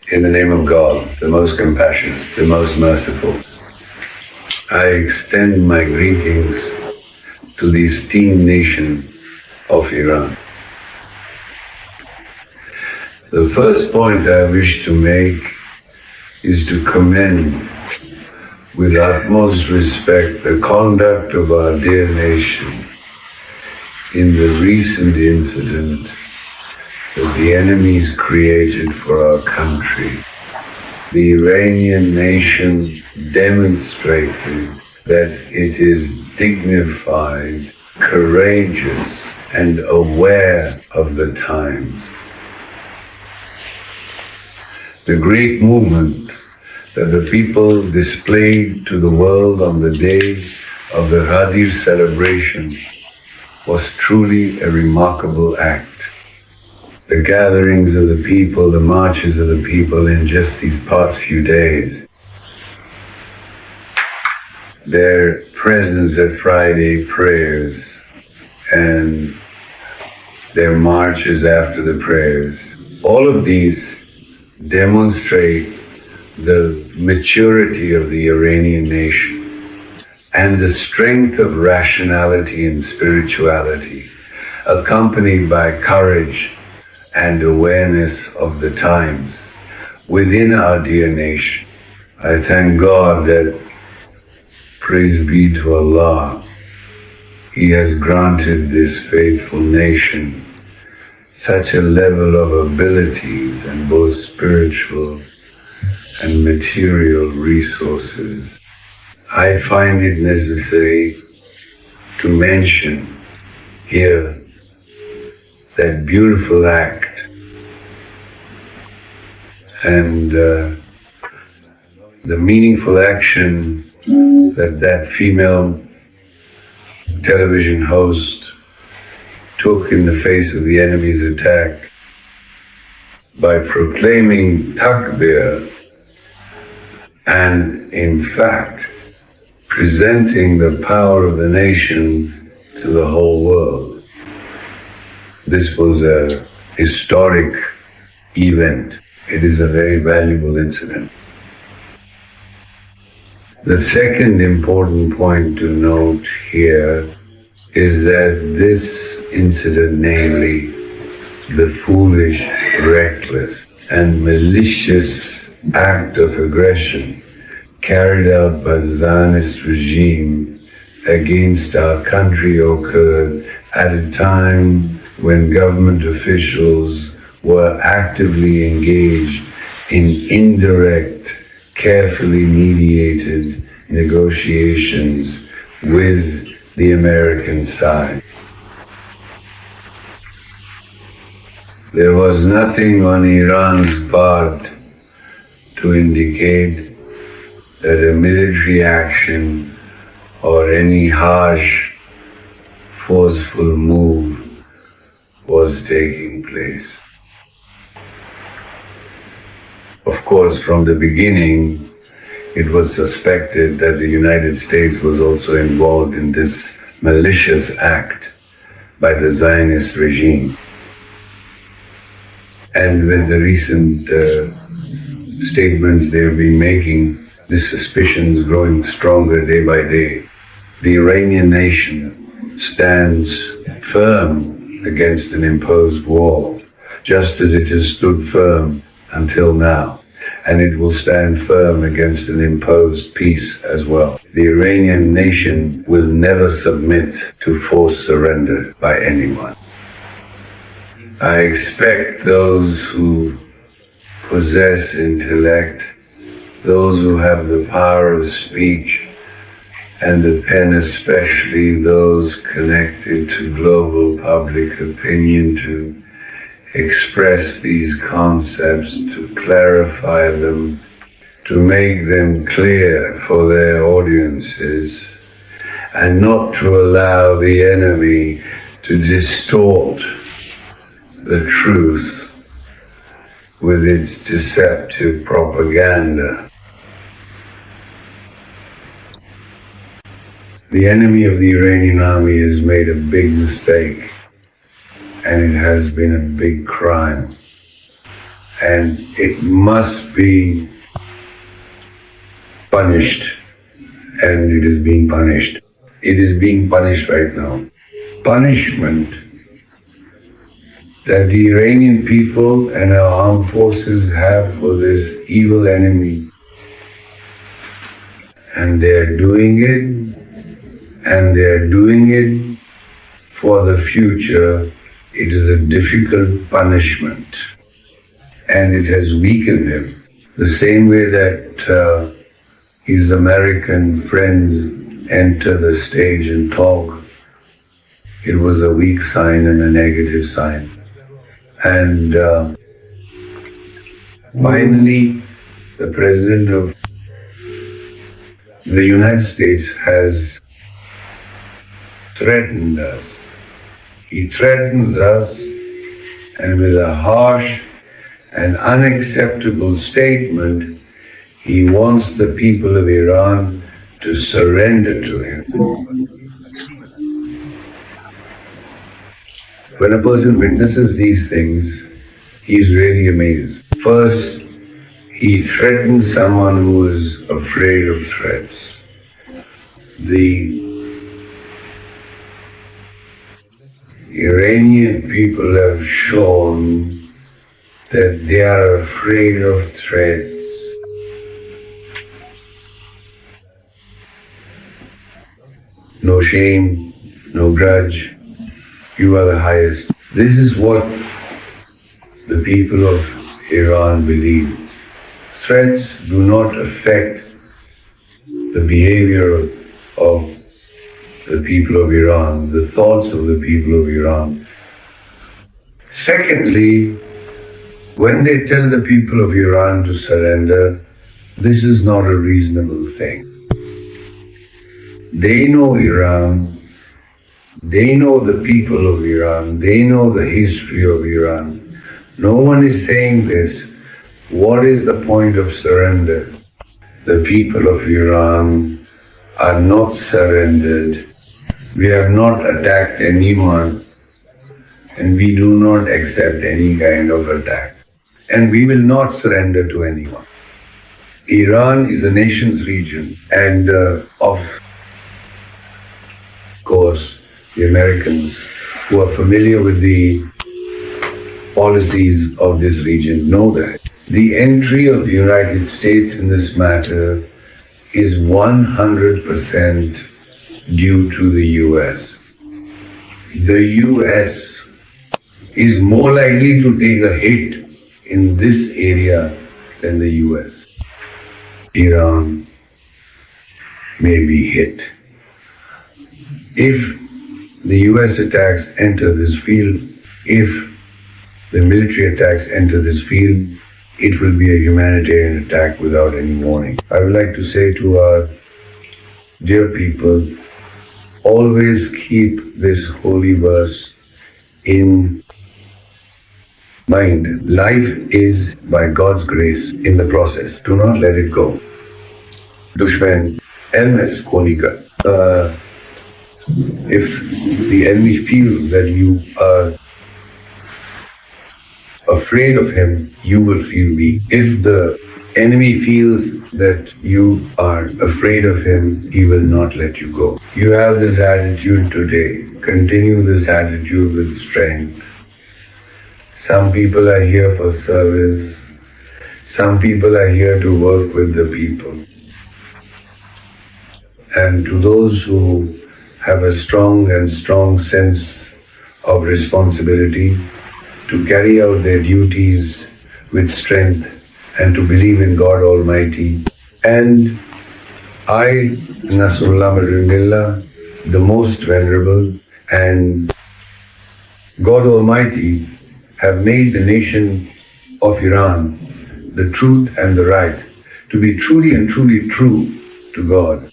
In the name of God, the most compassionate, the most merciful, I extend my greetings to the esteemed nation of Iran. The first point I wish to make is to commend with utmost respect the conduct of our dear nation in the recent incident that the enemies created for our country. The Iranian nation demonstrated that it is dignified, courageous, and aware of the times. The great movement that the people displayed to the world on the day of the Ghadir celebration was truly a remarkable act. The gatherings of the people, the marches of the people in just these past few days, their presence at Friday prayers and their marches after the prayers, all of these demonstrate the maturity of the Iranian nation and the strength of rationality and spirituality, accompanied by courage and awareness of the times within our dear nation. I thank God that, praise be to Allah, He has granted this faithful nation such a level of abilities and both spiritual and material resources. I find it necessary to mention here that beautiful act and the meaningful action that female television host took in the face of the enemy's attack by proclaiming takbir and, in fact, presenting the power of the nation to the whole world. This was a historic event. It is a very valuable incident. The second important point to note here is that this incident, namely the foolish, reckless, and malicious act of aggression carried out by the Zionist regime against our country, occurred at a time when government officials were actively engaged in indirect, carefully mediated negotiations with the American side. There was nothing on Iran's part to indicate that a military action or any harsh, forceful move was taking place. Of course, from the beginning, it was suspected that the United States was also involved in this malicious act by the Zionist regime. And with the recent statements they've been making, this suspicion is growing stronger day by day. The Iranian nation stands firm against an imposed war, just as it has stood firm until now, and it will stand firm against an imposed peace as well. The Iranian nation will never submit to forced surrender by anyone. I expect those who possess intellect, those who have the power of speech and the pen, especially those connected to global public opinion, to express these concepts, to clarify them, to make them clear for their audiences, and not to allow the enemy to distort the truth with its deceptive propaganda. The enemy of the Iranian army has made a big mistake, and it has been a big crime. and it must be punished, and it is being punished. It is being punished right now. Punishment that the Iranian people and our armed forces have for this evil enemy. And they are doing it for the future. It is a difficult punishment, and it has weakened him. The same way that his American friends enter the stage and talk, it was a weak sign and a negative sign. And finally, the President of the United States has threatened us. He threatens us, and with a harsh and unacceptable statement, he wants the people of Iran to surrender to him. When a person witnesses these things, he is really amazed. First, he threatens someone who is afraid of threats. The Iranian people have shown that they are afraid of threats. No shame, no grudge. You are the highest. This is what the people of Iran believe. Threats do not affect the behavior of the people of Iran, the thoughts of the people of Iran. Secondly, when they tell the people of Iran to surrender, this is not a reasonable thing. They know Iran, they know the people of Iran, they know the history of Iran. No one is saying this. What is the point of surrender? The people of Iran are not surrendered. We have not attacked anyone, and we do not accept any kind of attack. And we will not surrender to anyone. Iran is a nation's region, and of course, the Americans who are familiar with the policies of this region know that. The entry of the United States in this matter is 100% due to the US. The US is more likely to take a hit in this area than the US. Iran may be hit. If the US attacks enter this field, if the military attacks enter this field, it will be a humanitarian attack without any warning. I would like to say to our dear people, always keep this holy verse in mind. Life is by God's grace in the process. Do not let it go. Dushman, elmes konika. If the enemy feels that you are afraid of him, you will feel weak. If the enemy feels that you are afraid of him, he will not let you go. You have this attitude today. Continue this attitude with strength. Some people are here for service. Some people are here to work with the people. And to those who have a strong sense of responsibility, to carry out their duties with strength and to believe in God Almighty. And I, Nasrullah Madrinillah, the most venerable, and God Almighty have made the nation of Iran the truth and the right, to be truly and truly true to God.